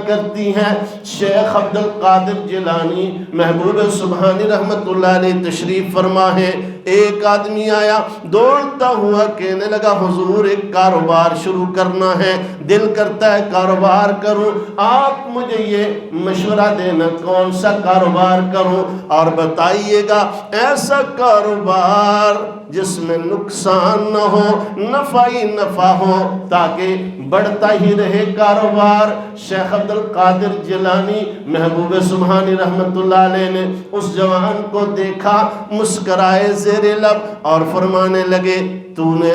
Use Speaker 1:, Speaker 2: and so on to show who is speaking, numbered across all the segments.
Speaker 1: کرتی ہیں۔ شیخ عبد القادر جیلانی محبوب سبحانی رحمت اللہ علیہ تشریف فرما ہے، ایک آدمی آیا دوڑتا ہوا کہنے لگا حضور ایک کاروبار شروع کرنا ہے، دل کرتا ہے کاروبار کروں، آپ مجھے یہ مشورہ دینا کون سا کاروبار کروں اور بتائیے گا ایسا کاروبار جس میں نقصان نہ ہو، نفع ہی نفع ہو، تاکہ بڑھتا ہی رہے کاروبار۔ شیخ عبد القادر جیلانی محبوب سبحانی رحمت اللہ علیہ نے اس جوان کو دیکھا، مسکرائے زیر لب اور فرمانے لگے تو نے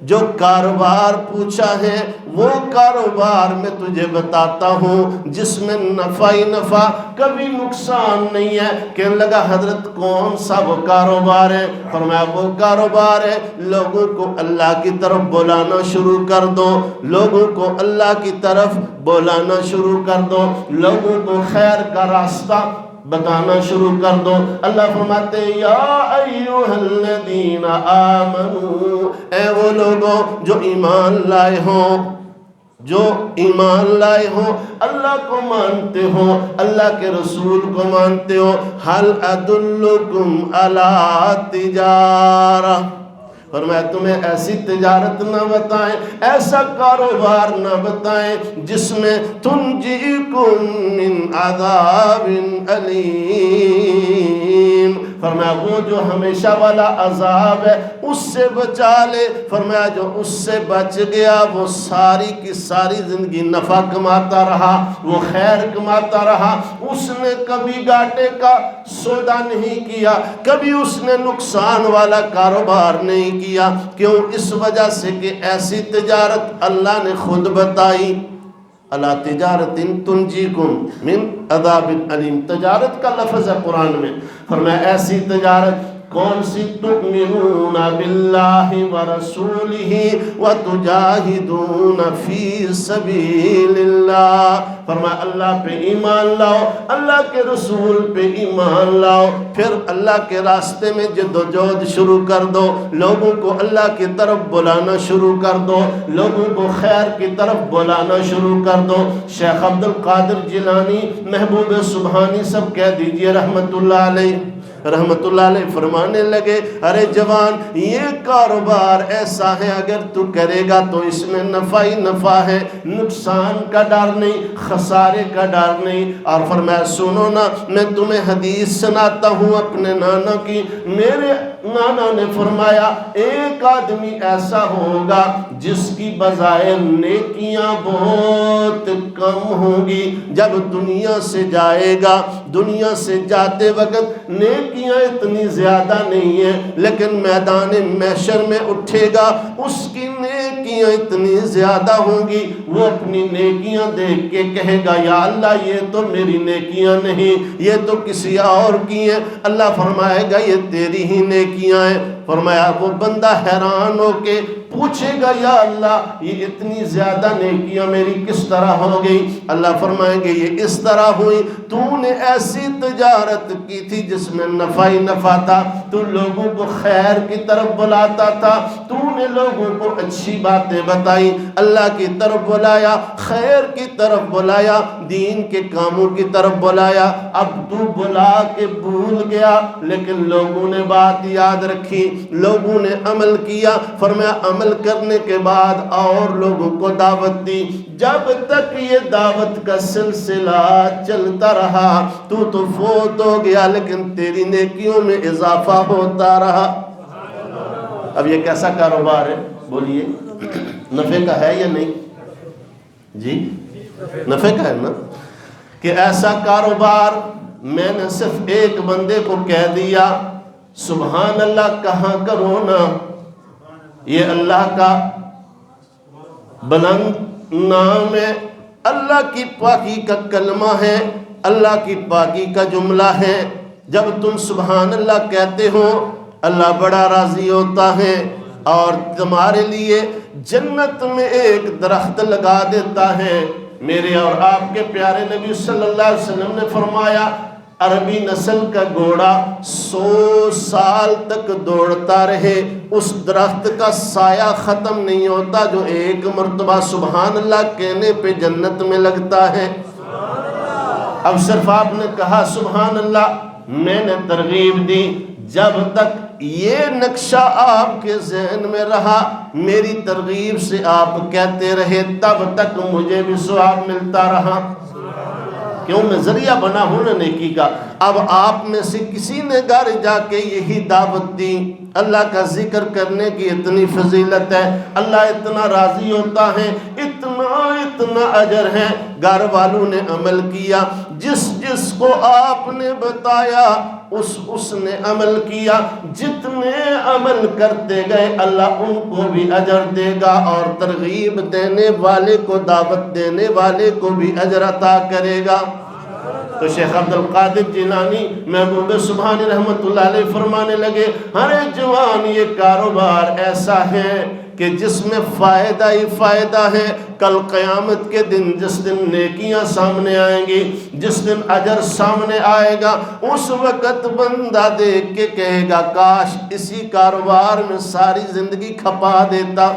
Speaker 1: جو کاروبار پوچھا ہے وہ کاروبار میں تجھے بتاتا ہوں جس میں نفع ہی نفع، کبھی نقصان نہیں ہے۔ کہنے لگا حضرت کون سا وہ کاروبار ہے؟ فرمایا وہ کاروبار ہے لوگوں کو اللہ کی طرف بلانا شروع کر دو، لوگوں کو اللہ کی طرف بلانا شروع کر دو، لوگوں کو خیر کا راستہ بتانا شروع کر دو۔ اللہ فرماتے یا ایوہ الذین آمنو، اے وہ لوگوں جو ایمان لائے ہوں، جو ایمان لائے ہو، اللہ کو مانتے ہو، اللہ کے رسول کو مانتے ہو، حل ادلکم علی تجارہ، فرمایا تمہیں ایسی تجارت نہ بتائیں، ایسا کاروبار نہ بتائیں جس میں تنجیکم من عذاب علیم، فرمایا وہ جو ہمیشہ والا عذاب ہے اس سے بچا لے۔ فرمایا جو اس سے بچ گیا وہ ساری کی ساری زندگی نفع کماتا رہا، وہ خیر کماتا رہا، اس نے کبھی گھاٹے کا سودا نہیں کیا، کبھی اس نے نقصان والا کاروبار نہیں کیا۔ کیوں؟ اس وجہ سے کہ ایسی تجارت اللہ نے خود بتائی، اللہ تجارت تنجیکم من عذاب علیم، تجارت کا لفظ ہے قرآن میں۔ فرمایا ایسی تجارت کون سی؟ تؤمنون باللہ ورسولہ وتجاہدون فی سبیل اللہ، فرمایا اللہ پہ ایمان لاؤ، اللہ کے رسول پہ ایمان لاؤ، پھر اللہ کے راستے میں جد و جہد شروع کر دو، لوگوں کو اللہ کی طرف بلانا شروع کر دو، لوگوں کو خیر کی طرف بلانا شروع کر دو۔ شیخ عبد القادر جیلانی محبوب سبحانی سب کہہ دیجئے رحمت اللہ علیہ، رحمت اللہ علیہ فرمانے لگے ارے جوان یہ کاروبار ایسا ہے اگر تو کرے گا تو اس میں نفع ہی نفع ہے، نقصان کا ڈر نہیں، خسارے کا ڈر نہیں۔ اور فرمایا سنو نا میں تمہیں حدیث سناتا ہوں اپنے نانا کی، میرے نانا نے فرمایا ایک آدمی ایسا ہوگا جس کی بظاہر نیکیاں بہت کم ہوں گی، جب دنیا سے جائے گا دنیا سے جاتے وقت نیکیاں اتنی زیادہ نہیں ہیں، لیکن میدان محشر میں اٹھے گا اس کی نیکیاں اتنی زیادہ ہوں گی، وہ اپنی نیکیاں دیکھ کے کہے گا یا اللہ یہ تو میری نیکیاں نہیں، یہ تو کسی اور کی ہیں۔ اللہ فرمائے گا یہ تیری ہی نیکیاں ہیں۔ فرمایا وہ بندہ حیران ہو کے پوچھے گا یا اللہ یہ اتنی زیادہ نیکیاں میری کس طرح ہو گئی؟ اللہ فرمائیں گے یہ اس طرح ہوئی، تو نے ایسی تجارت کی تھی جس میں نفع ہی نفع تھا، تو لوگوں کو خیر کی طرف بلاتا تھا، تو نے لوگوں کو اچھی باتیں بتائی، اللہ کی طرف بلایا، خیر کی طرف بلایا، دین کے کاموں کی طرف بلایا۔ اب تو بلا کے بھول گیا لیکن لوگوں نے بات یاد رکھی، لوگوں نے عمل کیا۔ فرمایا عمل کرنے کے بعد اور لوگوں کو دعوت دی، جب تک یہ دعوت کا سلسلہ چلتا رہا تو فوت ہو گیا لیکن تیری نیکیوں میں اضافہ ہوتا رہا۔ اب یہ کیسا کاروبار ہے بولیے؟ نفع کا ہے یا نہیں؟ جی نفع کا ہے نا، کہ ایسا کاروبار میں نے صرف ایک بندے کو کہہ دیا سبحان اللہ کہاں کرو نا، یہ اللہ کا بلند نام ہے، اللہ کی پاکی کا کلمہ ہے، اللہ کی پاکی کا جملہ ہے۔ جب تم سبحان اللہ کہتے ہو اللہ بڑا راضی ہوتا ہے اور تمہارے لیے جنت میں ایک درخت لگا دیتا ہے۔ میرے اور آپ کے پیارے نبی صلی اللہ علیہ وسلم نے فرمایا عربی نسل کا گھوڑا 100 سال تک دوڑتا رہے اس درخت کا سایہ ختم نہیں ہوتا جو ایک مرتبہ سبحان اللہ کہنے پہ جنت میں لگتا ہے۔ اب صرف آپ نے کہا سبحان اللہ، میں نے ترغیب دی، جب تک یہ نقشہ آپ کے ذہن میں رہا، میری ترغیب سے آپ کہتے رہے، تب تک مجھے بھی ثواب ملتا رہا۔ کیوں؟ میں ذریعہ بنا ہوں نا نیکی کا۔ اب آپ میں سے کسی نے گھر جا کے یہی دعوت دی، اللہ کا ذکر کرنے کی اتنی فضیلت ہے، اللہ اتنا راضی ہوتا ہے، اتنا اجر ہے، گھر والوں نے عمل کیا، جس کو آپ نے بتایا اس نے عمل کیا، جتنے عمل کرتے گئے اللہ ان کو بھی اجر دے گا، اور ترغیب دینے والے کو، دعوت دینے والے کو بھی اجر عطا کرے گا۔ تو شیخ عبد القادر جیلانی محبوب سبحانی رحمت اللہ علیہ فرمانے لگے، ارے جوان، یہ کاروبار ایسا ہے کہ جس میں فائدہ ہی فائدہ ہے۔ کل قیامت کے دن، جس دن نیکیاں سامنے آئیں گی، جس دن اجر سامنے آئے گا، اس وقت بندہ دیکھ کے کہے گا کاش اسی کاروبار میں ساری زندگی کھپا دیتا۔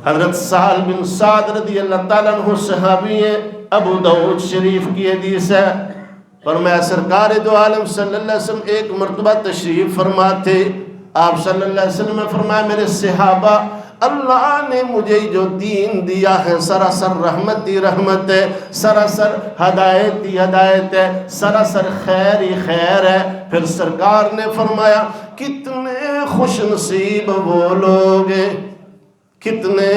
Speaker 1: حضرت سہل بن سعد رضی اللہ تعالیٰ عنہ صحابی ہیں، ابو داؤد شریف کی حدیث ہے، فرمایا سرکار دو عالم صلی اللہ علیہ وسلم ایک مرتبہ تشریف فرما تھے، آپ صلی اللہ علیہ وسلم نے فرمایا میرے صحابہ، اللہ نے مجھے جو دین دیا ہے سراسر رحمت ہی رحمت ہے، سراسر ہدایت ہی ہدایت ہے، سراسر خیر ہی خیر ہے۔ پھر سرکار نے فرمایا کتنے خوش نصیب وہ لوگ ہیں، کتنے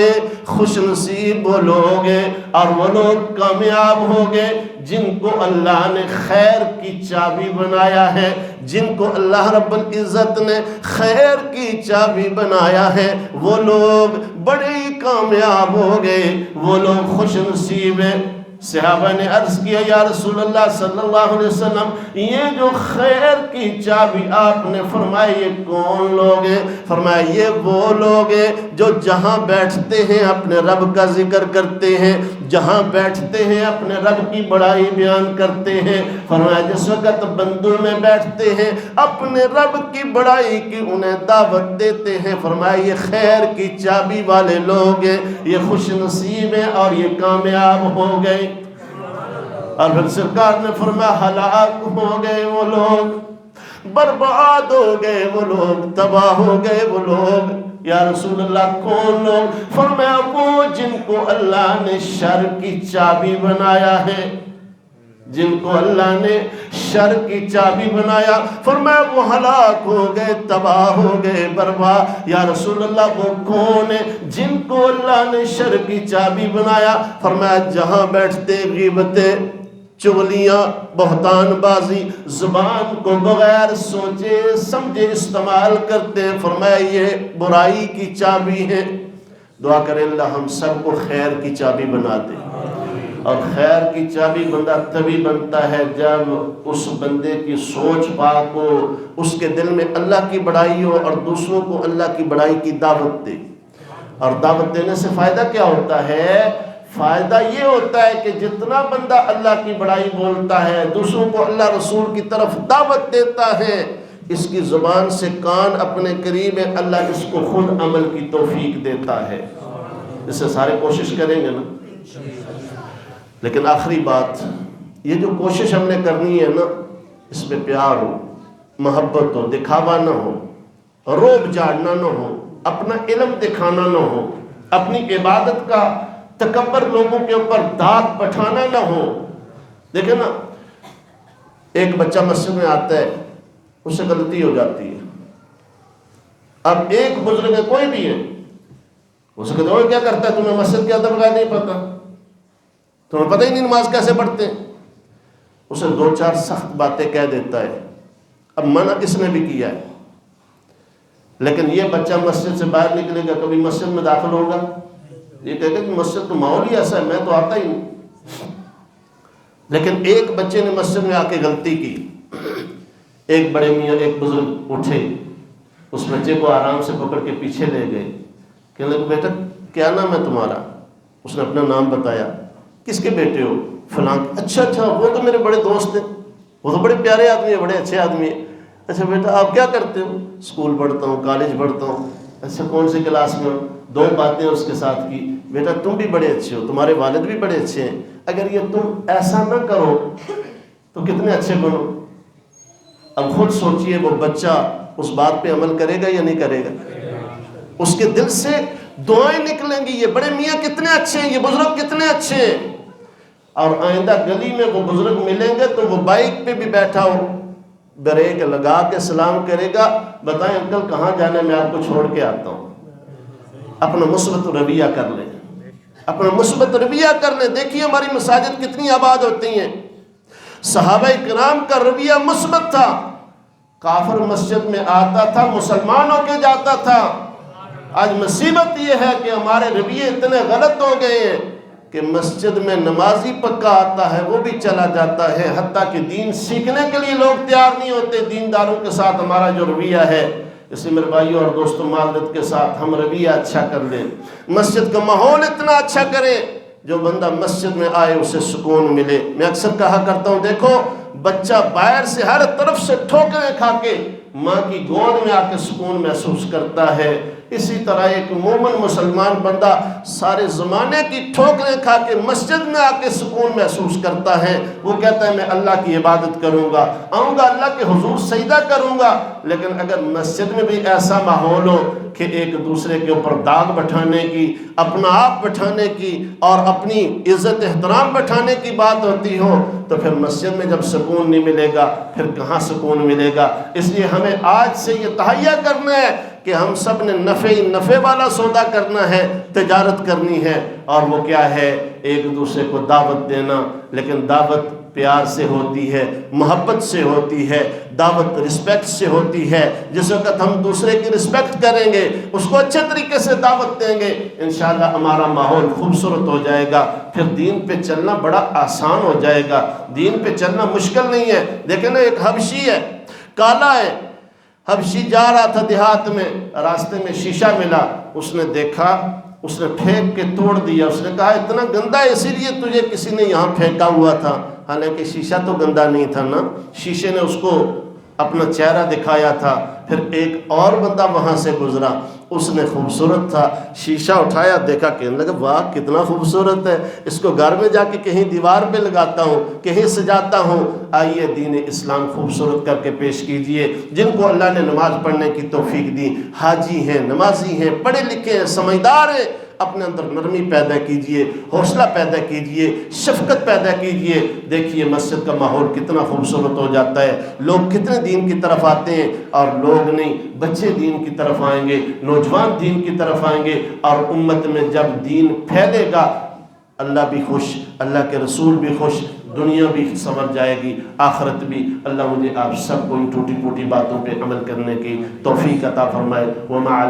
Speaker 1: خوش نصیب وہ لوگ ہیں، اور وہ لوگ کامیاب ہو گئے جن کو اللہ نے خیر کی چابی بنایا ہے، جن کو اللہ رب العزت نے خیر کی چابی بنایا ہے، وہ لوگ بڑے ہی کامیاب ہو گئے، وہ لوگ خوش نصیب ہیں۔ صحابہ نے عرض کیا یا رسول اللہ صلی اللہ علیہ وسلم، یہ جو خیر کی چابی آپ نے فرمائی یہ کون لوگ ہیں؟ فرمایا یہ وہ لوگ ہیں جو جہاں بیٹھتے ہیں اپنے رب کا ذکر کرتے ہیں، جہاں بیٹھتے ہیں اپنے رب کی بڑائی بیان کرتے ہیں۔ فرمایا جس وقت بندوں میں بیٹھتے ہیں اپنے رب کی بڑائی کی انہیں دعوت دیتے ہیں، فرمایا یہ خیر کی چابی والے لوگ ہیں، یہ خوش نصیب ہیں اور یہ کامیاب ہو گئے۔ اور پھر سرکار نے فرمایا ہلاک ہو گئے وہ لوگ، برباد ہو گئے وہ لوگ، تباہ ہو گئے وہ لوگ۔ یا رسول اللہ کون لوگ؟ فرمایا وہ جن کو اللہ نے شر کی چابی بنایا ہے، جن کو اللہ نے شر کی چابی بنایا، فرمایا وہ ہلاک ہو گئے، تباہ ہو گئے، برباد۔ یا رسول اللہ وہ کون ہیں جن کو اللہ نے شر کی چابی بنایا؟ فرمایا جہاں بیٹھتے غیبتیں، چغلیاں، بہتان بازی، زبان کو بغیر سوچے سمجھے استعمال کرتے ہیں، فرمایا یہ برائی کی چابی ہے۔ دعا کریں اللہ ہم سب کو خیر کی چابی بنا دے، اور خیر کی چابی بندہ تبھی بنتا ہے جب اس بندے کی سوچ پاک ہو، اس کے دل میں اللہ کی بڑائی ہو، اور دوسروں کو اللہ کی بڑائی کی دعوت دے۔ اور دعوت دینے سے فائدہ کیا ہوتا ہے؟ فائدہ یہ ہوتا ہے کہ جتنا بندہ اللہ کی بڑائی بولتا ہے، دوسروں کو اللہ رسول کی طرف دعوت دیتا ہے، اس کی زبان سے کان اپنے قریب ہے، اللہ اس کو خود عمل کی توفیق دیتا ہے۔ اس سے سارے کوشش کریں گے نا۔ لیکن آخری بات، یہ جو کوشش ہم نے کرنی ہے نا، اس میں پیار ہو، محبت ہو، دکھاوا نہ ہو، روب جاڑنا نہ ہو، اپنا علم دکھانا نہ ہو، اپنی عبادت کا تکبر لوگوں کے اوپر داد پٹھانا نہ ہو۔ دیکھیں نا، ایک بچہ مسجد میں آتا ہے، اس سے غلطی ہو جاتی ہے، اب ایک بزرگ ہے کوئی بھی ہے، اسے کہتے ہیں کیا کرتا ہے، تمہیں مسجد کے ادب کا نہیں پتا، تمہیں پتہ ہی نہیں نماز کیسے پڑھتے ہیں، اسے دو چار سخت باتیں کہہ دیتا ہے۔ اب منع اس نے بھی کیا ہے، لیکن یہ بچہ مسجد سے باہر نکلے گا، کبھی مسجد میں داخل ہوگا، یہ کہے گا کہ مسجد تو ماحول ہی ایسا ہے، میں تو آتا ہی نہیں۔ لیکن ایک بچے نے مسجد میں آ کے غلطی کی، ایک بڑے میاں ایک بزرگ اٹھے، اس بچے کو آرام سے پکڑ کے پیچھے لے گئے، کہنے لگے بیٹا کیا نام ہے تمہارا؟ اس نے اپنا نام بتایا۔ کس کے بیٹے ہو؟ فلاں۔ اچھا وہ تو میرے بڑے دوست ہیں، وہ تو بڑے پیارے آدمی ہیں، بڑے اچھے آدمی ہیں۔ اچھا بیٹا آپ کیا کرتے ہو؟ اسکول پڑھتا ہوں، کالج پڑھتا ہوں۔ اچھا کون سی کلاس میں ہو؟ دو باتیں اس کے ساتھ کی، بیٹا تم بھی بڑے اچھے ہو، تمہارے والد بھی بڑے اچھے ہیں، اگر یہ تم ایسا نہ کرو تو کتنے اچھے بنو. اب خود سوچئے وہ بچہ اس بات پہ عمل کرے گا یا نہیں کرے گا؟ اس کے دل سے دعائیں نکلیں گی، یہ بڑے میاں کتنے اچھے ہیں، یہ بزرگ کتنے اچھے ہیں. اور آئندہ گلی میں وہ بزرگ ملیں گے تو وہ بائک پہ بھی بیٹھا ہو، بریک لگا کے سلام کرے گا، بتائیں انکل کہاں جانا ہے، میں آپ کو چھوڑ کے آتا ہوں. اپنا مثبت رویہ کر لیں، اپنا مثبت رویہ کر لیں. دیکھیے ہماری مساجد کتنی آباد ہوتی ہیں. صحابہ کرام کا رویہ مثبت تھا. کافر مسجد میں آتا تھا، مسلمان ہو کے جاتا تھا. آج مصیبت یہ ہے کہ ہمارے رویے اتنے غلط ہو گئے ہیں کہ مسجد میں نمازی پکا آتا ہے وہ بھی چلا جاتا ہے، حتیٰ کہ دین سیکھنے کے لیے لوگ تیار نہیں ہوتے. دینداروں کے ساتھ ہمارا جو رویہ ہے، اس لیے میرے بھائیوں اور دوستوں معذرت کے ساتھ ہم رویہ اچھا کر لیں، مسجد کا ماحول اتنا اچھا کریں جو بندہ مسجد میں آئے اسے سکون ملے. میں اکثر کہا کرتا ہوں، دیکھو بچہ باہر سے ہر طرف سے ٹھوکریں کھا کے ماں کی گود میں آ کے سکون محسوس کرتا ہے. اسی طرح ایک مومن مسلمان بندہ سارے زمانے کی ٹھوکریں کھا کے مسجد میں آ کے سکون محسوس کرتا ہے. وہ کہتا ہے میں اللہ کی عبادت کروں گا، آؤں گا اللہ کے حضور سجدہ کروں گا. لیکن اگر مسجد میں بھی ایسا ماحول ہو کہ ایک دوسرے کے اوپر داغ بٹھانے کی، اپنا آپ بٹھانے کی اور اپنی عزت احترام بٹھانے کی بات ہوتی ہو، تو پھر مسجد میں جب سکون نہیں ملے گا پھر کہاں سکون ملے گا. اس لیے ہمیں آج سے یہ تہیہ کرنا ہے کہ ہم سب نے نفع والا سودا کرنا ہے، تجارت کرنی ہے. اور وہ کیا ہے؟ ایک دوسرے کو دعوت دینا. لیکن دعوت پیار سے ہوتی ہے، محبت سے ہوتی ہے، دعوت رسپیکٹ سے ہوتی ہے. جس وقت ہم دوسرے کی رسپیکٹ کریں گے، اس کو اچھے طریقے سے دعوت دیں گے، انشاءاللہ ہمارا ماحول خوبصورت ہو جائے گا. پھر دین پہ چلنا بڑا آسان ہو جائے گا. دین پہ چلنا مشکل نہیں ہے. دیکھیں نا، ایک حبشی ہے، کالا ہے، حبشی جا رہا تھا دیہات میں، راستے میں شیشہ ملا، اس نے دیکھا، اس نے پھینک کے توڑ دیا. اس نے کہا اتنا گندا ہے اسی لیے تجھے کسی نے یہاں پھینکا ہوا تھا. حالانکہ شیشہ تو گندا نہیں تھا نا، شیشے نے اس کو اپنا چہرہ دکھایا تھا. پھر ایک اور بندہ وہاں سے گزرا، اس نے خوبصورت تھا، شیشہ اٹھایا، دیکھا، کہنے لگا واہ کتنا خوبصورت ہے، اس کو گھر میں جا کے کہیں دیوار پہ لگاتا ہوں، کہیں سجاتا ہوں. آئیے دین اسلام خوبصورت کر کے پیش کیجئے. جن کو اللہ نے نماز پڑھنے کی توفیق دی، حاجی ہیں، نمازی ہیں، پڑھے لکھے ہیں، سمجھدار ہیں، اپنے اندر نرمی پیدا کیجئے، حوصلہ پیدا کیجئے، شفقت پیدا کیجئے. دیکھیے مسجد کا ماحول کتنا خوبصورت ہو جاتا ہے. لوگ کتنے دین کی طرف آتے ہیں، اور لوگ نہیں، بچے دین کی طرف آئیں گے، نوجوان دین کی طرف آئیں گے. اور امت میں جب دین پھیلے گا، اللہ بھی خوش، اللہ کے رسول بھی خوش، دنیا بھی سنور جائے گی، آخرت بھی. اللہ مجھے آپ سب کو ان ٹوٹی پھوٹی باتوں پہ عمل کرنے کی توفیق عطا فرمائے. وما